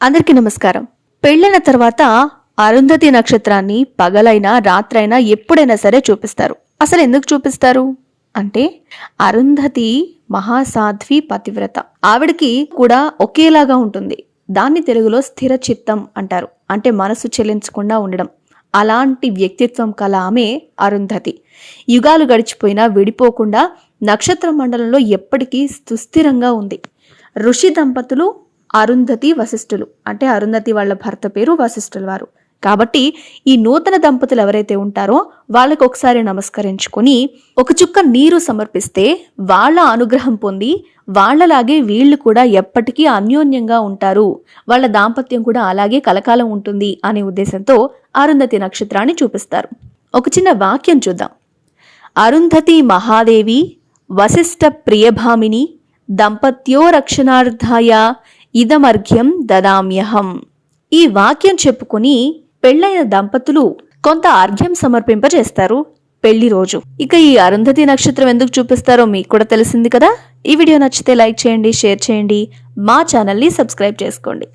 అందరికీ నమస్కారం. పెళ్లైన తర్వాత అరుంధతి నక్షత్రాన్ని పగలైనా రాత్రైనా ఎప్పుడైనా సరే చూపిస్తారు. అసలు ఎందుకు చూపిస్తారు అంటే అరుంధతి మహాసాధ్వి పతివ్రత. ఆవిడకి కూడా ఒకేలాగా ఉంటుంది. దాన్ని తెలుగులో స్థిర చిత్తం అంటారు. అంటే మనసు చెలించకుండా ఉండడం. అలాంటి వ్యక్తిత్వం కల ఆమె అరుంధతి. యుగాలు గడిచిపోయినా విడిపోకుండా నక్షత్ర మండలంలో ఎప్పటికీ సుస్థిరంగా ఉంది. ఋషి దంపతులు అరుంధతి వశిష్ఠులు. అంటే అరుంధతి వాళ్ళ భర్త పేరు వశిష్ఠుల వారు. కాబట్టి ఈ నూతన దంపతులు ఎవరైతే ఉంటారో వాళ్ళకు ఒకసారి నమస్కరించుకొని ఒక చుక్క నీరు సమర్పిస్తే వాళ్ళ అనుగ్రహం పొంది వాళ్ళలాగే వీళ్ళు కూడా ఎప్పటికీ అన్యోన్యంగా ఉంటారు, వాళ్ళ దాంపత్యం కూడా అలాగే కలకాలం ఉంటుంది అనే ఉద్దేశంతో అరుంధతి నక్షత్రాన్ని చూపిస్తారు. ఒక చిన్న వాక్యం చూద్దాం. అరుంధతి మహాదేవి వశిష్ఠ ప్రియభామిని దంపత్యో రక్షణార్థాయ ఇదమర్ఘ్యం దదామ్యహం. ఈ వాక్యం చెప్పుకొని పెళ్లైన దంపతులు కొంత అర్ఘ్యం సమర్పింపజేస్తారు పెళ్లి రోజు. ఇక ఈ అరుంధతి నక్షత్రం ఎందుకు చూపిస్తారో మీకు కూడా తెలిసింది కదా. ఈ వీడియో నచ్చితే లైక్ చేయండి, షేర్ చేయండి, మా ఛానల్ని సబ్స్క్రైబ్ చేసుకోండి.